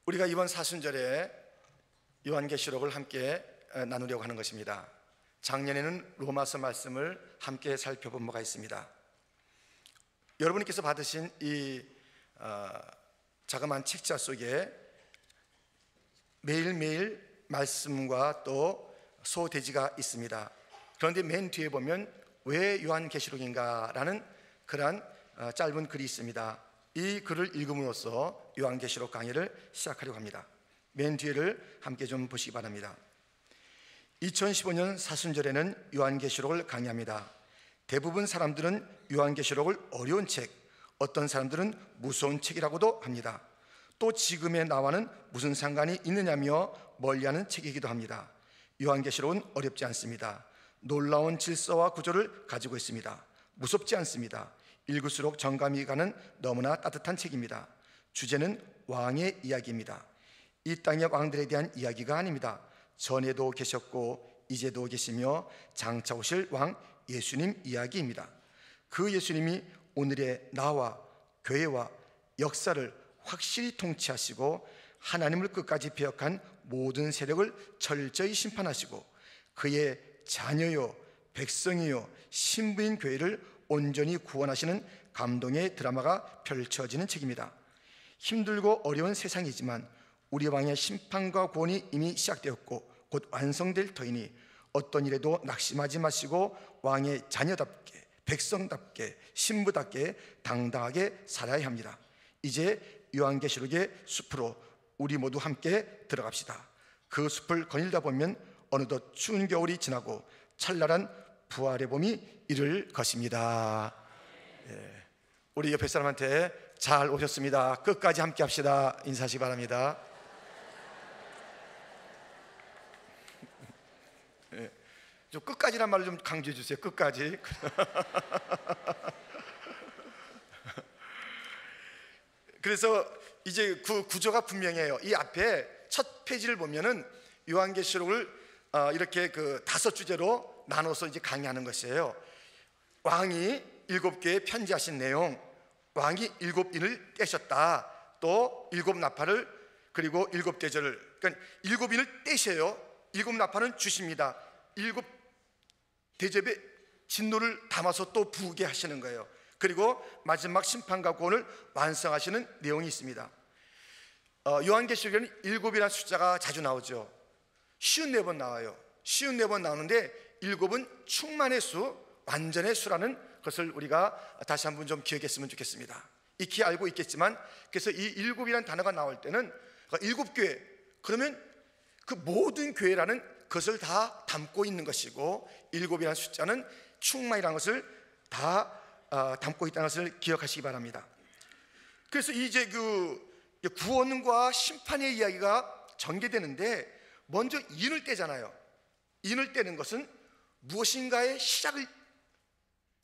우리가 이번 사순절에 요한계시록을 함께 나누려고 하는 것입니다. 작년에는 로마서 말씀을 함께 살펴본 바가 있습니다. 여러분께서 받으신 이 자그마한 책자 속에 매일매일 말씀과 또 소돼지가 있습니다. 그런데 맨 뒤에 보면 왜 요한계시록인가라는 그러한 짧은 글이 있습니다. 이 글을 읽음으로써 요한계시록 강의를 시작하려고 합니다. 맨 뒤를 함께 좀 보시기 바랍니다. 2015년 사순절에는 요한계시록을 강의합니다. 대부분 사람들은 요한계시록을 어려운 책, 어떤 사람들은 무서운 책이라고도 합니다. 또 지금의 나와는 무슨 상관이 있느냐며 멀리하는 책이기도 합니다. 요한계시록은 어렵지 않습니다. 놀라운 질서와 구조를 가지고 있습니다. 무섭지 않습니다. 읽을수록 정감이 가는 너무나 따뜻한 책입니다. 주제는 왕의 이야기입니다. 이 땅의 왕들에 대한 이야기가 아닙니다. 전에도 계셨고 이제도 계시며 장차 오실 왕 예수님 이야기입니다. 그 예수님이 오늘의 나와 교회와 역사를 확실히 통치하시고 하나님을 끝까지 배역한 모든 세력을 철저히 심판하시고 그의 자녀요 백성이요 신부인 교회를 온전히 구원하시는 감동의 드라마가 펼쳐지는 책입니다. 힘들고 어려운 세상이지만 우리 왕의 심판과 구원이 이미 시작되었고 곧 완성될 터이니 어떤 일에도 낙심하지 마시고 왕의 자녀답게 백성답게 신부답게 당당하게 살아야 합니다. 이제 요한계시록의 숲으로 우리 모두 함께 들어갑시다. 그 숲을 거닐다 보면 어느덧 추운 겨울이 지나고 찬란한 부활의 봄이 이를 것입니다. 우리 옆에 사람한테 잘 오셨습니다. 끝까지 함께 합시다. 인사하시기 바랍니다. 좀 끝까지란 말을 좀 강조해 주세요. 끝까지. 그래서 이제 그 구조가 분명해요. 이 앞에 첫 페이지를 보면은 요한계시록을 이렇게 그 5주제로 나눠서 이제 강의하는 것이에요. 왕이 7교회에 편지하신 내용, 왕이 7인을 떼셨다. 또 7나팔을 그리고 7대절을, 그러니까 7인을 떼셔요. 7나팔은 주십니다. 7대접에 진노를 담아서 또 부게 하시는 거예요. 그리고 마지막 심판과 구원을 완성하시는 내용이 있습니다. 요한계시록에는 7이라는 숫자가 자주 나오죠. 54번 나와요. 54번 나오는데 7은 충만의 수, 완전의 수라는 것을 우리가 다시 한번 좀 기억했으면 좋겠습니다. 익히 알고 있겠지만, 그래서 이 7이라는 단어가 나올 때는 7교회, 그러면 그 모든 교회라는 것을 다 담고 있는 것이고 7이라는 숫자는 충만이라는 것을 다 담고 있다는 것을 기억하시기 바랍니다. 그래서 이제 그 구원과 심판의 이야기가 전개되는데 먼저 인을 떼잖아요. 인을 떼는 것은 무엇인가의 시작을,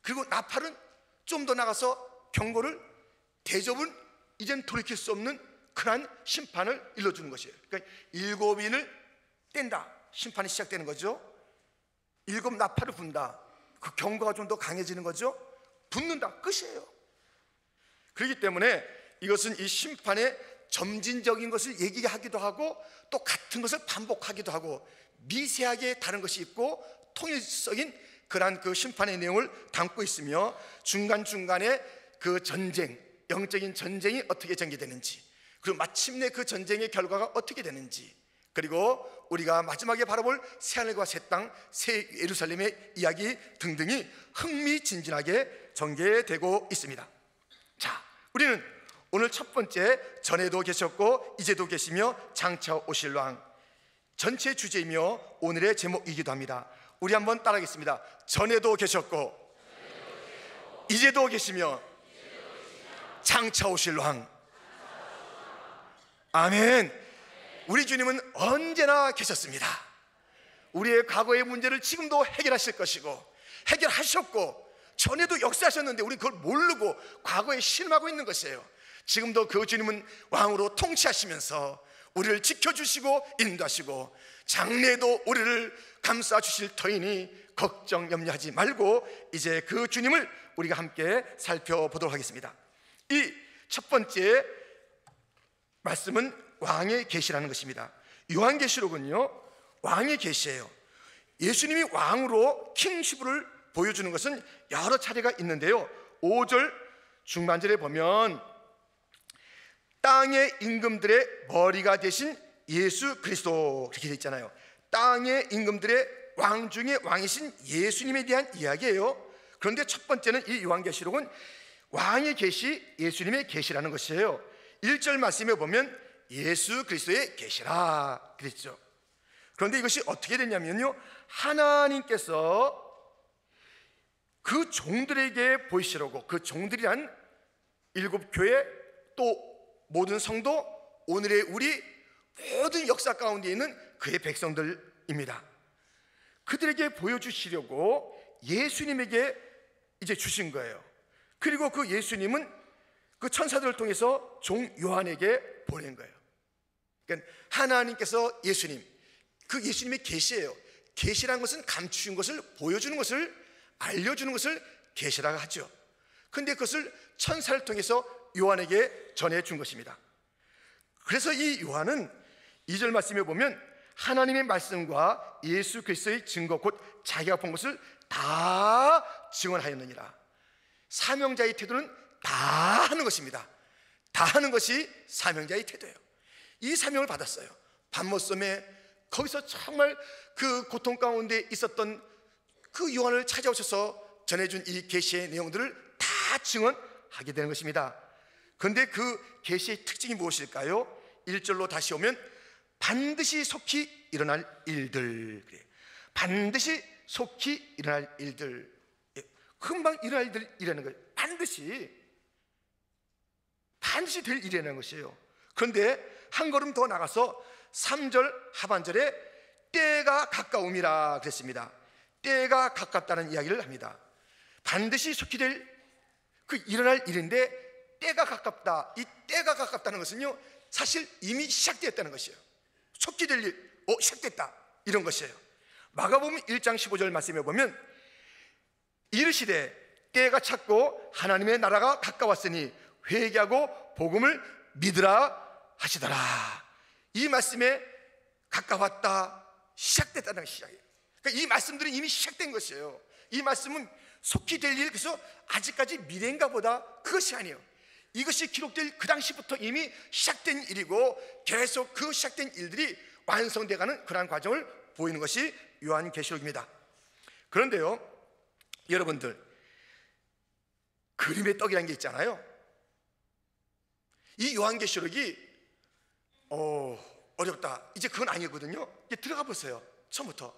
그리고 나팔은 좀 더 나가서 경고를, 대접은 이젠 돌이킬 수 없는 그러한 심판을 일러주는 것이에요. 그러니까 7인을 뗀다, 심판이 시작되는 거죠. 7 나팔을 분다, 그 경고가 좀 더 강해지는 거죠. 붙는다, 끝이에요. 그렇기 때문에 이것은 이 심판의 점진적인 것을 얘기하기도 하고 또 같은 것을 반복하기도 하고 미세하게 다른 것이 있고 통일적인 그러한 그 심판의 내용을 담고 있으며 중간중간에 그 전쟁, 영적인 전쟁이 어떻게 전개되는지, 그리고 마침내 그 전쟁의 결과가 어떻게 되는지, 그리고 우리가 마지막에 바라볼 새하늘과 새 땅, 새 예루살렘의 이야기 등등이 흥미진진하게 전개되고 있습니다. 자, 우리는 오늘 첫 번째, 전에도 계셨고 이제도 계시며 장차 오실 왕, 전체 주제이며 오늘의 제목이기도 합니다. 우리 한번 따라하겠습니다. 전에도 계셨고 이제도 계시며 장차 오실 왕. 아멘. 우리 주님은 언제나 계셨습니다. 우리의 과거의 문제를 지금도 해결하실 것이고 해결하셨고 전에도 역사하셨는데 우리 그걸 모르고 과거에 신음하고 있는 것이에요. 지금도 그 주님은 왕으로 통치하시면서 우리를 지켜주시고 인도하시고 장래에도 우리를 감싸주실 터이니 걱정 염려하지 말고 이제 그 주님을 우리가 함께 살펴보도록 하겠습니다. 이 첫 번째 말씀은 왕의 계시라는 것입니다. 요한계시록은요, 왕의 계시예요. 예수님이 왕으로 킹시브를 보여주는 것은 여러 차례가 있는데요, 5절 중반절에 보면 땅의 임금들의 머리가 되신 예수 그리스도, 그렇게 되어 있잖아요. 땅의 임금들의 왕 중에 왕이신 예수님에 대한 이야기예요. 그런데 첫 번째는 이 요한계시록은 왕의 계시, 예수님의 계시라는 것이에요. 1절 말씀에 보면 예수 그리스도의 계시라 그랬죠. 그런데 이것이 어떻게 됐냐면요, 하나님께서 그 종들에게 보이시려고, 그 종들이란 7교회 또 모든 성도, 오늘의 우리 모든 역사 가운데 있는 그의 백성들입니다. 그들에게 보여주시려고 예수님에게 이제 주신 거예요. 그리고 그 예수님은 그 천사들을 통해서 종 요한에게 보낸 거예요. 그러니까 하나님께서 예수님, 그 예수님의 계시예요. 계시라는 것은 감추인 것을 보여주는 것을, 알려주는 것을 계시라고 하죠. 근데 그것을 천사를 통해서 요한에게 전해준 것입니다. 그래서 이 요한은 2절 말씀에 보면 하나님의 말씀과 예수 그리스도의 증거 곧 자기가 본 것을 다 증언하였느니라. 사명자의 태도는 다 하는 것입니다. 다 하는 것이 사명자의 태도예요. 이 사명을 받았어요. 밤모섬에 거기서 정말 그 고통 가운데 있었던 그 요한을 찾아오셔서 전해준 이 계시의 내용들을 다 증언하게 되는 것입니다. 그런데 그 계시의 특징이 무엇일까요? 1절로 다시 오면 반드시 속히 일어날 일들, 반드시 속히 일어날 일들, 금방 일어날 일이라는 거예요. 반드시 될 일이라는 것이에요. 그런데 한 걸음 더 나가서 3절 하반절에 때가 가까움이라 그랬습니다. 때가 가깝다는 이야기를 합니다. 반드시 속히 될 그 일어날 일인데 때가 가깝다. 이 때가 가깝다는 것은요, 사실 이미 시작되었다는 것이에요. 속히 될 일, 시작됐다, 이런 것이에요. 마가복음 1장 15절 말씀에 보면 이르시되 때가 찼고 하나님의 나라가 가까웠으니 회개하고 복음을 믿으라 하시더라. 이 말씀에 가까웠다, 시작됐다는 시작이에요. 그러니까 이 말씀들은 이미 시작된 것이에요. 이 말씀은 속히 될 일, 그래서 아직까지 미래인가 보다, 그것이 아니에요. 이것이 기록될 그 당시부터 이미 시작된 일이고 계속 그 시작된 일들이 완성돼가는 그러한 과정을 보이는 것이 요한계시록입니다. 그런데요, 여러분들, 그림의 떡이라는 게 있잖아요. 이 요한계시록이 어렵다, 이제 그건 아니거든요. 이제 들어가 보세요. 처음부터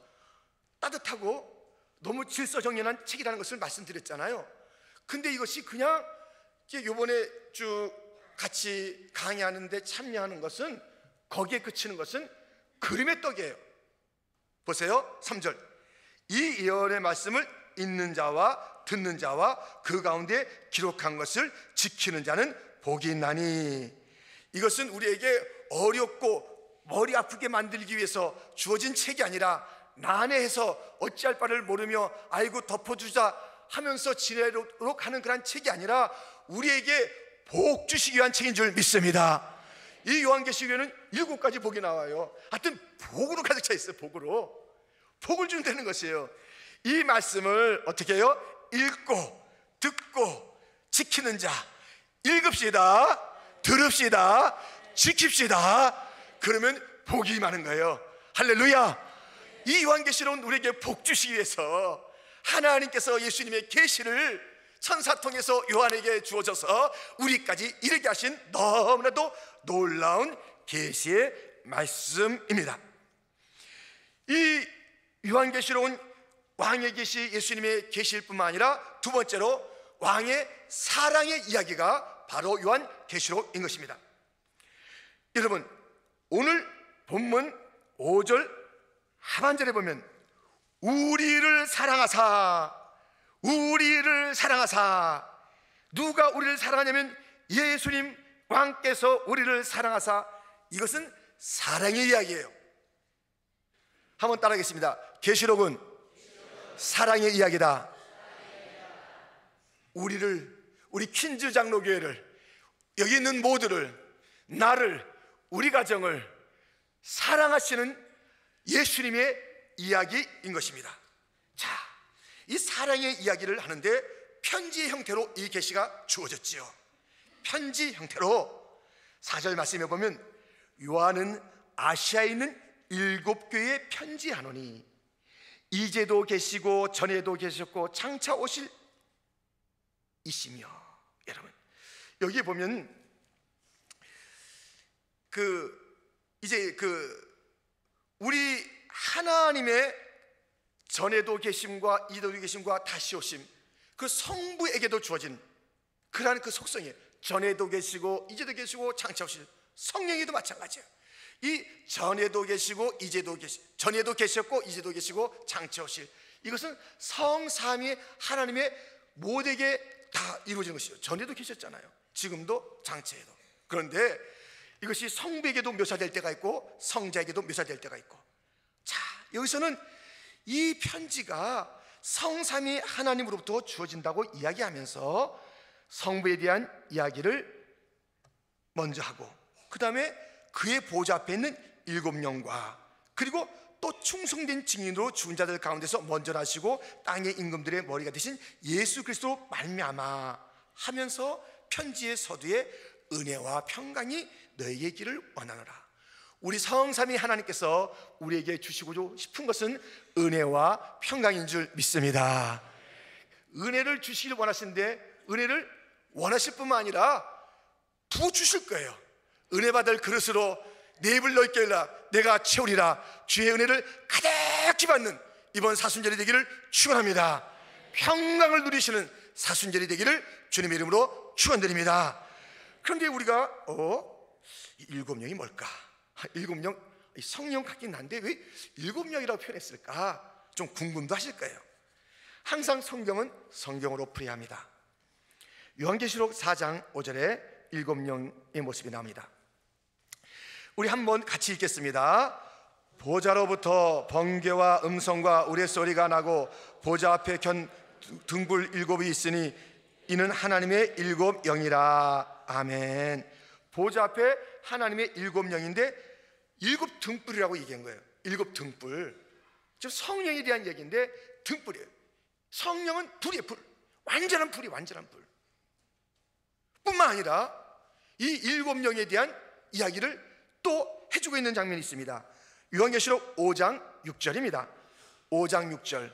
따뜻하고 너무 질서정연한 책이라는 것을 말씀드렸잖아요. 근데 이것이 그냥 요번에 쭉 같이 강의하는데 참여하는 것은, 거기에 그치는 것은 그림의 떡이에요. 보세요, 3절. 이 예언의 말씀을 읽는 자와 듣는 자와 그 가운데 기록한 것을 지키는 자는 복이 있나니. 이것은 우리에게 어렵고 머리 아프게 만들기 위해서 주어진 책이 아니라 난해해서 어찌할 바를 모르며 아이고 덮어주자 하면서 지내도록 하는 그런 책이 아니라 우리에게 복 주시기 위한 책인 줄 믿습니다. 이 요한계시록에는 7가지 복이 나와요. 하여튼 복으로 가득 차 있어요. 복을 준다는 것이에요. 이 말씀을 어떻게 해요? 읽고 듣고 지키는 자, 읽읍시다, 들읍시다, 지킵시다. 그러면 복이 많은 거예요. 할렐루야. 이 요한계시록은 우리에게 복 주시기 위해서 하나님께서 예수님의 계시를 천사 통해서 요한에게 주어져서 우리까지 이르게 하신 너무나도 놀라운 계시의 말씀입니다. 이 요한계시록은 왕의 계시, 예수님의 계시일 뿐만 아니라 두 번째로 왕의 사랑의 이야기가 바로 요한계시록인 것입니다. 여러분, 오늘 본문 5절 하반절에 보면 우리를 사랑하사, 누가 우리를 사랑하냐면 예수님 왕께서 우리를 사랑하사. 이것은 사랑의 이야기예요. 한번 따라하겠습니다. 계시록은 사랑의 이야기다. 우리 퀸즈 장로교회를, 여기 있는 모두를, 나를 우리 가정을 사랑하시는 예수님의 이야기인 것입니다. 자, 이 사랑의 이야기를 하는데 편지의 형태로 이 계시가 주어졌지요. 편지 형태로 4절 말씀해 보면 요한은 아시아에 있는 7교회에 편지하노니 이제도 계시고 전에도 계셨고 장차 오실 이시며. 여러분, 여기 보면 우리 하나님의 전에도 계심과 이제도 계심과 다시 오심, 그 성부에게도 주어진 그러한 그 속성이에요. 전에도 계시고 이제도 계시고 장차 오실. 성령에도 마찬가지예요. 이 전에도 계시고 이제도 전에도 계셨고 이제도 계시고 장차 오실, 이것은 성삼위 하나님의 모두에게 다 이루어지는 것이죠. 전에도 계셨잖아요. 지금도 장차에도. 그런데 이것이 성부에게도 묘사될 때가 있고 성자에게도 묘사될 때가 있고. 자, 여기서는 이 편지가 성삼위 하나님으로부터 주어진다고 이야기하면서 성부에 대한 이야기를 먼저 하고, 그 다음에 그의 보좌 앞에 있는 7영과 그리고 또 충성된 증인으로 죽은 자들 가운데서 먼저 나시고 땅의 임금들의 머리가 되신 예수 그리스도로 말미암아 하면서 편지의 서두에 은혜와 평강이 너에게 있기를 원하노라. 우리 성삼위 하나님께서 우리에게 주시고 싶은 것은 은혜와 평강인 줄 믿습니다. 은혜를 주시길 원하시는데 은혜를 원하실 뿐만 아니라 부어주실 거예요. 은혜 받을 그릇으로 내 입을 넓게 열라 내가 채우리라. 주의 은혜를 가득히 받는 이번 사순절이 되기를 축원합니다. 평강을 누리시는 사순절이 되기를 주님의 이름으로 축원드립니다. 그런데 우리가 7영이 뭘까? 7영, 성령 같긴 한데 왜 7영이라고 표현했을까? 좀 궁금도 하실 거예요. 항상 성경은 성경으로 풀이합니다. 요한계시록 4장 5절에 7영의 모습이 나옵니다. 우리 한번 같이 읽겠습니다. 보좌로부터 번개와 음성과 우레소리가 나고 보좌 앞에 견 등불 7이 있으니 이는 하나님의 7영이라. 아멘. 보좌 앞에 하나님의 7영인데 7등불이라고 얘기한 거예요. 7등불. 지금 성령에 대한 얘기인데 등불이에요. 성령은 불이에요. 불. 완전한 불이 완전한 불. 뿐만 아니라 이 7영에 대한 이야기를 또 해주고 있는 장면이 있습니다. 요한계시록 5장 6절입니다. 5장 6절.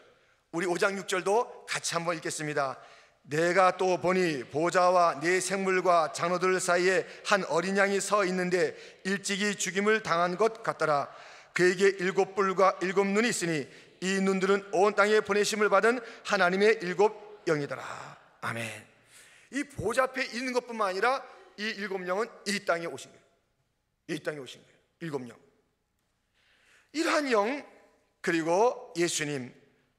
우리 5장 6절도 같이 한번 읽겠습니다. 내가 또 보니 보좌와 네 생물과 장로들 사이에 한 어린 양이 서 있는데 일찍이 죽임을 당한 것 같더라. 그에게 7뿔과 7눈이 있으니 이 눈들은 온 땅에 보내심을 받은 하나님의 7영이더라. 아멘. 이 보좌 앞에 있는 것뿐만 아니라 이 7영은 이 땅에 오신 거예요. 이 땅에 오신 거예요. 7영. 이러한 영, 그리고 예수님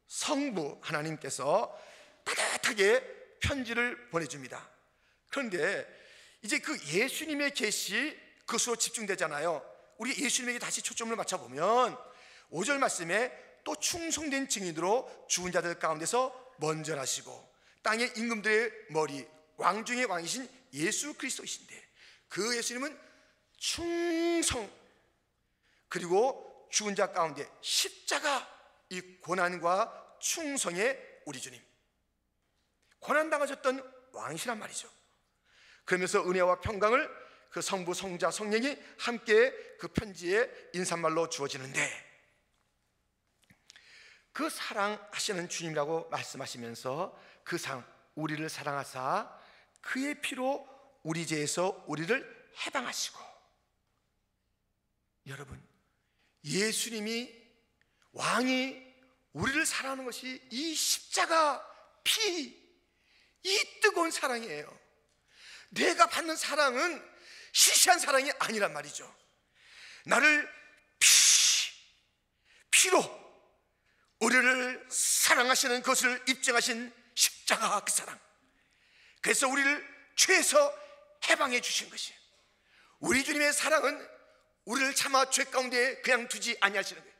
성부 하나님께서 따뜻하게 편지를 보내줍니다. 그런데 이제 그 예수님의 계시 그것으로 집중되잖아요. 우리 예수님에게 다시 초점을 맞춰보면 5절 말씀에 또 충성된 증인으로 죽은 자들 가운데서 먼저 나시고 땅의 임금들의 머리 왕 중의 왕이신 예수 그리스도이신데 그 예수님은 충성, 그리고 죽은 자 가운데 십자가, 이 고난과 충성의 우리 주님, 고난당하셨던 왕이시란 말이죠. 그러면서 은혜와 평강을 그 성부, 성자, 성령이 함께 그 편지에 인사말로 주어지는데, 그 사랑하시는 주님이라고 말씀하시면서 그 우리를 사랑하사 그의 피로 우리 죄에서 우리를 해방하시고, 여러분, 예수님이 왕이 우리를 사랑하는 것이 이 십자가 피, 이 뜨거운 사랑이에요. 내가 받는 사랑은 시시한 사랑이 아니란 말이죠. 나를 피로 우리를 사랑하시는 것을 입증하신 십자가 그 사랑, 그래서 우리를 죄에서 해방해 주신 것이에요. 우리 주님의 사랑은 우리를 차마 죄 가운데 그냥 두지 아니하시는 거예요.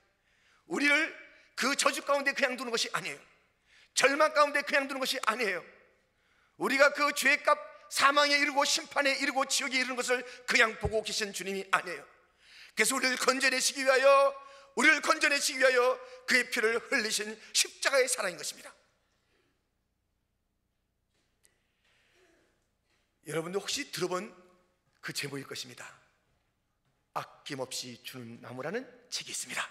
우리를 그 저주 가운데 그냥 두는 것이 아니에요. 절망 가운데 그냥 두는 것이 아니에요. 우리가 그 죄값 사망에 이르고 심판에 이르고 지옥에 이르는 것을 그냥 보고 계신 주님이 아니에요. 그래서 우리를 건져내시기 위하여 그의 피를 흘리신 십자가의 사랑인 것입니다. 여러분도 혹시 들어본 그 제목일 것입니다. 아낌없이 주는 나무라는 책이 있습니다.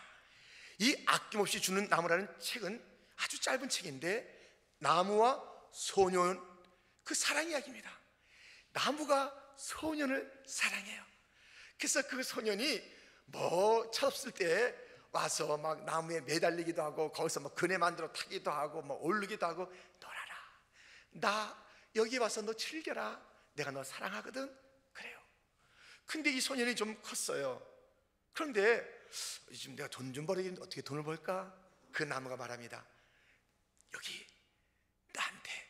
이 아낌없이 주는 나무라는 책은 아주 짧은 책인데 나무와 소년, 그 사랑 이야기입니다. 나무가 소년을 사랑해요. 그래서 그 소년이 뭐 철없을 때 와서 막 나무에 매달리기도 하고 거기서 뭐 그네 만들어 타기도 하고 뭐 오르기도 하고, 놀아라, 나 여기 와서 너 즐겨라, 내가 너 사랑하거든, 그래요. 근데 이 소년이 좀 컸어요. 그런데 지금 내가 돈 좀 벌어야겠는데 어떻게 돈을 벌까? 그 나무가 말합니다. 여기 나한테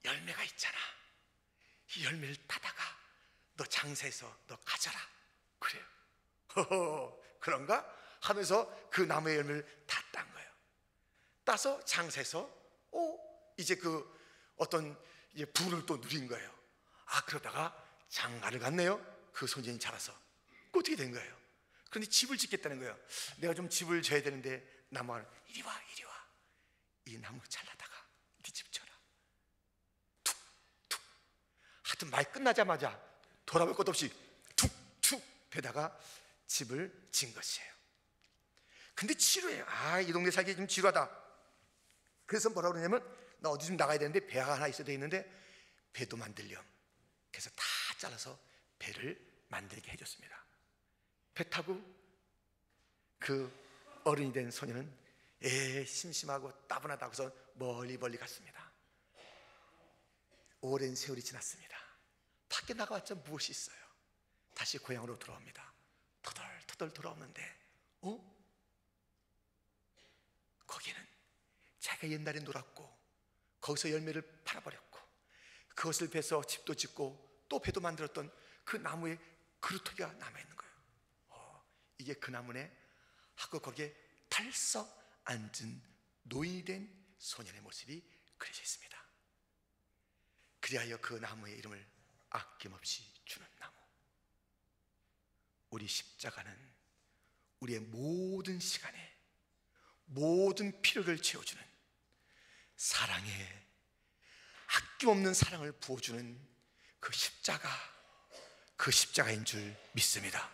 열매가 있잖아. 이 열매를 따다가 너 장사해서 너 가져라, 그래요. 허허, 그런가? 하면서 그 나무의 열매를 다 딴 거예요. 따서 장사해서 이제 그 어떤 이제 부를 또 누린 거예요. 그러다가 장가를 갔네요. 그 소년이 자라서. 어떻게 된 거예요? 그런데 집을 짓겠다는 거예요. 내가 좀 집을 져야 되는데 나무가 이리 와, 이리 와. 이 나무 잘라다가 네 집 져라. 툭툭. 하여튼 말 끝나자마자 돌아볼 것도 없이 툭툭 대다가 집을 진 것이에요. 근데 지루해요. 이 동네 살기 좀 지루하다. 그래서 뭐라 그러냐면, 나 어디 좀 나가야 되는데 배가 하나 있어야 되는데 배도 만들렴. 그래서 다 잘라서 배를 만들게 해줬습니다. 배 타고 그 어른이 된 소녀는 심심하고 따분하다고 해서 멀리 갔습니다. 오랜 세월이 지났습니다. 밖에 나가봤자 무엇이 있어요? 다시 고향으로 돌아옵니다. 터덜터덜 돌아오는데 거기는 자기가 옛날에 놀았고 거기서 열매를 팔아버렸고 그것을 베서 집도 짓고 또 배도 만들었던 그 나무의 그루터기가 남아있는 거예요. 이게 그 나무네 하고 거기에 달썩 앉은 노인이 된 소년의 모습이 그려져 있습니다. 그리하여 그 나무의 이름을 아낌없이 주는 나무. 우리 십자가는 우리의 모든 시간에 모든 필요를 채워주는 사랑에 아낌없는 사랑을 부어주는 그 십자가인 줄 믿습니다.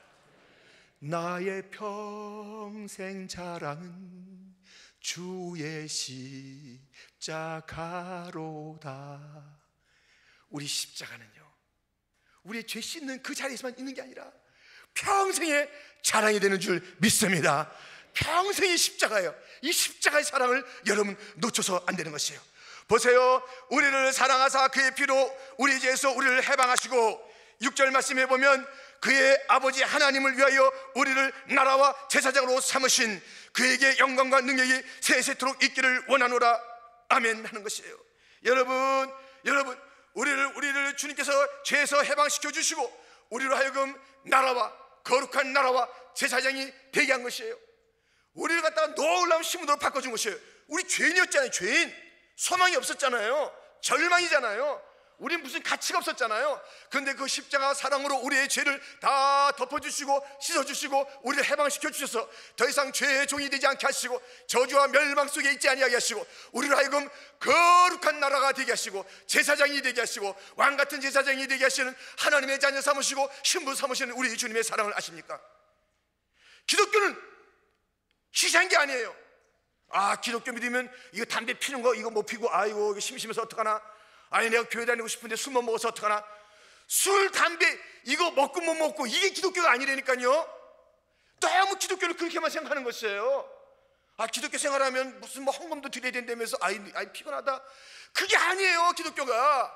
나의 평생 자랑은 주의 십자가로다. 우리 십자가는요, 우리의 죄 씻는 그 자리에서만 있는 게 아니라 평생의 자랑이 되는 줄 믿습니다. 평생의 십자가예요. 이 십자가의 사랑을 여러분 놓쳐서 안 되는 것이에요. 보세요, 우리를 사랑하사 그의 피로 우리 죄에서 우리를 해방하시고 6절 말씀해 보면 그의 아버지 하나님을 위하여 우리를 나라와 제사장으로 삼으신 그에게 영광과 능력이 세세토록 있기를 원하노라. 아멘 하는 것이에요. 여러분 우리를 주님께서 죄에서 해방시켜 주시고 우리로 하여금 나라와 거룩한 나라와 제사장이 되게 한 것이에요. 우리를 갖다가 놀라운 신분으로 바꿔준 것이에요. 우리 죄인이었잖아요. 죄인, 소망이 없었잖아요. 절망이잖아요. 우린 무슨 가치가 없었잖아요. 그런데 그 십자가 사랑으로 우리의 죄를 다 덮어주시고 씻어주시고 우리를 해방시켜 주셔서 더 이상 죄의 종이 되지 않게 하시고 저주와 멸망 속에 있지 아니하게 하시고 우리를 하여금 거룩한 나라가 되게 하시고 제사장이 되게 하시고 왕같은 제사장이 되게 하시는 하나님의 자녀 삼으시고 신부 삼으시는 우리 주님의 사랑을 아십니까? 기독교는 시시한 게 아니에요. 기독교 믿으면 이거 담배 피는 거 이거 못 피고 아이고 이거 심심해서 어떡하나, 내가 교회 다니고 싶은데 술만 먹어서 어떡하나. 술, 담배 이거 먹고 못 먹고 이게 기독교가 아니라니까요. 너무 기독교를 그렇게만 생각하는 것이에요. 기독교 생활하면 무슨 뭐 헌금도 드려야 된다면서 아이 피곤하다. 그게 아니에요. 기독교가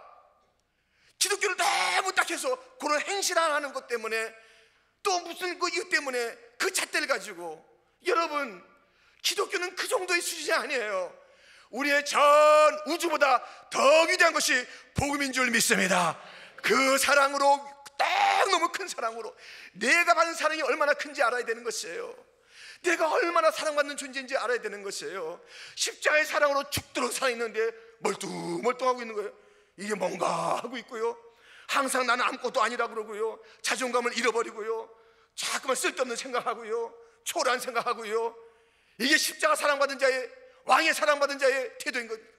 기독교를 너무 딱 해서 그런 행실하는 것 때문에 또 무슨 이것 때문에 그 잣대를 가지고, 여러분 기독교는 그 정도의 수준이 아니에요. 우리의 전 우주보다 더 위대한 것이 복음인 줄 믿습니다. 그 사랑으로, 딱 너무 큰 사랑으로 내가 받는 사랑이 얼마나 큰지 알아야 되는 것이에요. 내가 얼마나 사랑받는 존재인지 알아야 되는 것이에요. 십자가의 사랑으로 죽도록 살아있는데 멀뚱멀뚱하고 있는 거예요. 이게 뭔가 하고 있고요. 항상 나는 아무것도 아니라 그러고요. 자존감을 잃어버리고요. 자꾸만 쓸데없는 생각하고요. 초라한 생각하고요. 이게 십자가 사랑받은 자의, 왕의 사랑받은 자의 태도인 겁니다.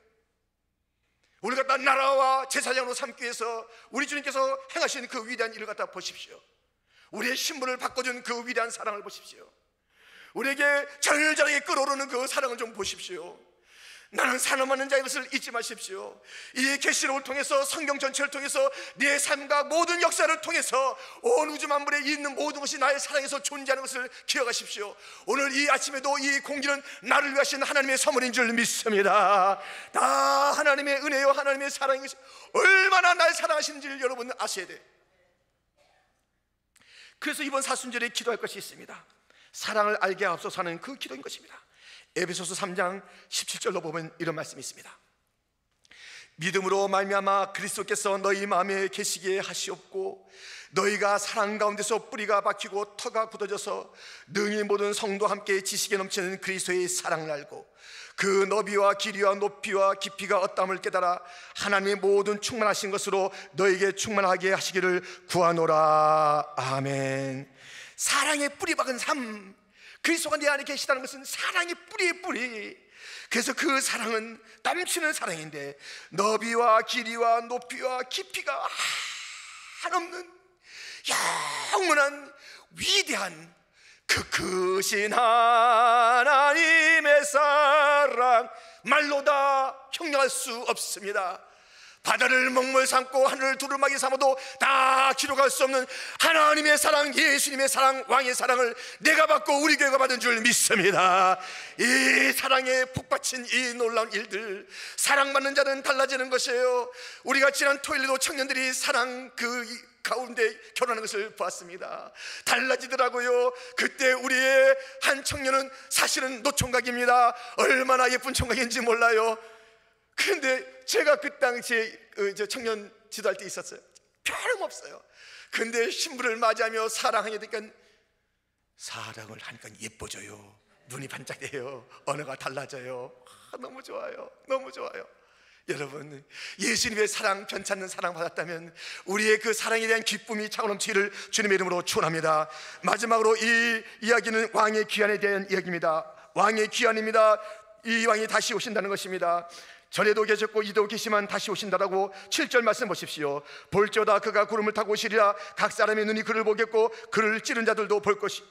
우리가 다 나라와 제사장으로 삼기 위해서 우리 주님께서 행하신 그 위대한 일을 갖다 보십시오. 우리의 신분을 바꿔준 그 위대한 사랑을 보십시오. 우리에게 절절하게 끓어오르는 그 사랑을 좀 보십시오. 나는 사랑받는 자의 것을 잊지 마십시오. 이 계시록을 통해서, 성경 전체를 통해서, 내 삶과 모든 역사를 통해서 온 우주 만물에 있는 모든 것이 나의 사랑에서 존재하는 것을 기억하십시오. 오늘 이 아침에도 이 공기는 나를 위하신 하나님의 선물인 줄 믿습니다. 다 하나님의 은혜요, 하나님의 사랑인 것이 얼마나 날 사랑하시는지를 여러분 아셔야 돼요. 그래서 이번 사순절에 기도할 것이 있습니다. 사랑을 알게 앞서서 하는 그 기도인 것입니다. 에베소서 3장 17절로 보면 이런 말씀이 있습니다. 믿음으로 말미암아 그리스도께서 너희 마음에 계시게 하시옵고 너희가 사랑 가운데서 뿌리가 박히고 터가 굳어져서 능히 모든 성도와 함께 지식에 넘치는 그리스도의 사랑을 알고 그 너비와 길이와 높이와 깊이가 어떠함을 깨달아 하나님의 모든 충만하신 것으로 너에게 충만하게 하시기를 구하노라. 아멘. 사랑의 뿌리 박은 삶, 그리스도가 내 안에 계시다는 것은 사랑의 뿌리의 뿌리. 그래서 그 사랑은 넘치는 사랑인데 너비와 길이와 높이와 깊이가 한없는 영원한 위대한 그 크신 하나님의 사랑 말로 다 형용할 수 없습니다. 바다를 먹물 삼고 하늘을 두루마기 삼아도 다 기록할 수 없는 하나님의 사랑, 예수님의 사랑, 왕의 사랑을 내가 받고 우리 교회가 받은 줄 믿습니다. 이 사랑에 북받친 이 놀라운 일들, 사랑받는 자는 달라지는 것이에요. 우리가 지난 토요일에도 청년들이 사랑 그 가운데 결혼하는 것을 보았습니다. 달라지더라고요. 그때 우리의 한 청년은 사실은 노총각입니다. 얼마나 예쁜 총각인지 몰라요. 그런데 제가 그 당시에 청년 지도할 때 있었어요. 변함없어요. 근데 신부를 맞이하며 사랑하게 되니까 사랑을 하니까 예뻐져요. 눈이 반짝해요. 언어가 달라져요. 너무 좋아요. 너무 좋아요. 여러분, 예수님의 사랑, 변찮는 사랑 받았다면 우리의 그 사랑에 대한 기쁨이 차고 넘치기를 주님의 이름으로 축원합니다. 마지막으로 이 이야기는 왕의 귀환에 대한 이야기입니다. 왕의 귀환입니다. 이 왕이 다시 오신다는 것입니다. 전에도 계셨고 이도 계시만 다시 오신다라고 7절 말씀 보십시오. 볼지어다 그가 구름을 타고 오시리라. 각 사람의 눈이 그를 보겠고 그를 찌른 자들도 볼 것이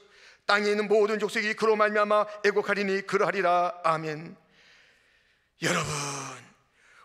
땅에 있는 모든 족속이 그로 말미암아 애곡하리니 그러하리라. 아멘. 여러분,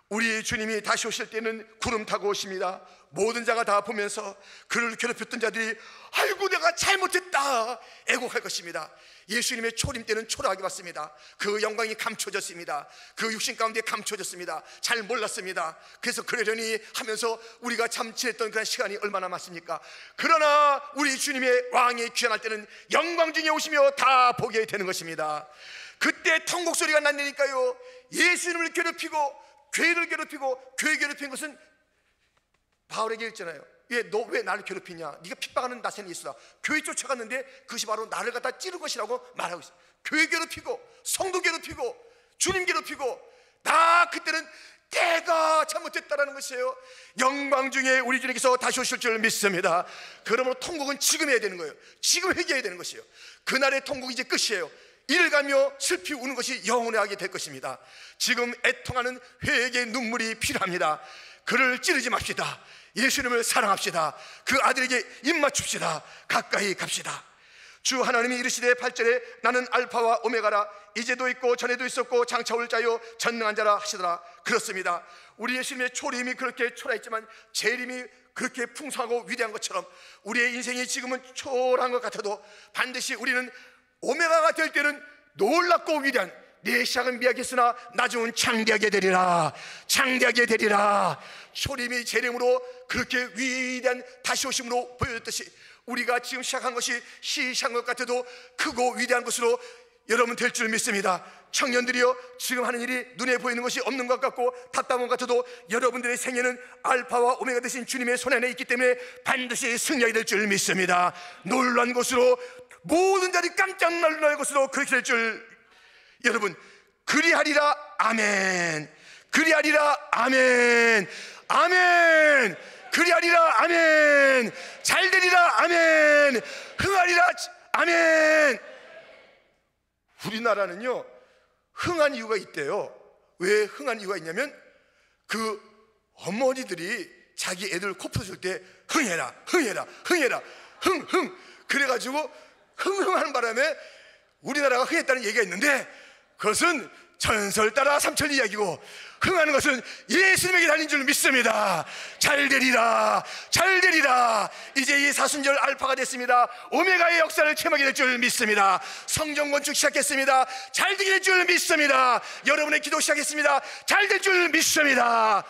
우리 주님이 다시 오실 때는 구름 타고 오십니다. 모든 자가 다 보면서 그를 괴롭혔던 자들이 아이고 내가 잘못했다 애곡할 것입니다. 예수님의 초림 때는 초라하게 봤습니다. 그 영광이 감춰졌습니다. 그 육신 가운데 감춰졌습니다. 잘 몰랐습니다. 그래서 그러려니 하면서 우리가 참 지냈던 그런 시간이 얼마나 많습니까? 그러나 우리 주님의 왕이 귀환할 때는 영광 중에 오시며 다 보게 되는 것입니다. 그때 통곡 소리가 난다니까요. 예수님을 괴롭히고 교회를 괴롭히고 교회 괴롭힌 것은 바울에게 읽잖아요. 너 왜 나를 괴롭히냐? 네가 핍박하는 나세는 예수다. 교회 쫓아갔는데 그것이 바로 나를 갖다 찌를 것이라고 말하고 있어요. 교회 괴롭히고 성도 괴롭히고 주님 괴롭히고 다 그때는 내가 잘못했다라는 것이에요. 영광 중에 우리 주님께서 다시 오실 줄 믿습니다. 그러므로 통곡은 지금 해야 되는 거예요. 지금 회개해야 되는 것이에요. 그날의 통곡이 이제 끝이에요. 이를 가며 슬피 우는 것이 영원하게 될 것입니다. 지금 애통하는 회개의 눈물이 필요합니다. 그를 찌르지 맙시다. 예수님을 사랑합시다. 그 아들에게 입 맞춥시다. 가까이 갑시다. 주 하나님이 이르시되 8절에 나는 알파와 오메가라. 이제도 있고 전에도 있었고 장차 올 자요 전능한 자라 하시더라. 그렇습니다. 우리 예수님의 초림이 그렇게 초라했지만 재림이 그렇게 풍성하고 위대한 것처럼 우리의 인생이 지금은 초라한 것 같아도 반드시 우리는 오메가가 될 때는 놀랍고 위대한, 내 시작은 미약했으나 나중은 창대하게 되리라. 창대하게 되리라. 초림이 재림으로 그렇게 위대한 다시 오심으로 보여졌듯이 우리가 지금 시작한 것이 시작한 것 같아도 크고 위대한 것으로 여러분 될 줄 믿습니다. 청년들이여, 지금 하는 일이 눈에 보이는 것이 없는 것 같고 답답한 것 같아도 여러분들의 생애는 알파와 오메가 되신 주님의 손 안에 있기 때문에 반드시 승리하게 될 줄 믿습니다. 놀란 것으로, 모든 자들이 깜짝 놀랄 것으로 그렇게 될 줄, 여러분 그리하리라. 아멘. 그리하리라. 아멘. 아멘. 그리하리라. 아멘. 잘되리라. 아멘. 흥하리라. 아멘. 우리나라는요 흥한 이유가 있대요. 왜 흥한 이유가 있냐면 그 어머니들이 자기 애들 코 풀어줄 때 흥해라 흥해라 흥해라 흥흥 그래가지고 흥흥하는 바람에 우리나라가 흥했다는 얘기가 있는데, 그것은 전설 따라 삼천 이야기고 흥하는 것은 예수님에게 달린 줄 믿습니다. 잘되리라 잘되리라. 이제 이 사순절 알파가 됐습니다. 오메가의 역사를 체험하게 될 줄 믿습니다. 성전 건축 시작했습니다. 잘되게 될 줄 믿습니다. 여러분의 기도 시작했습니다. 잘 될 줄 믿습니다.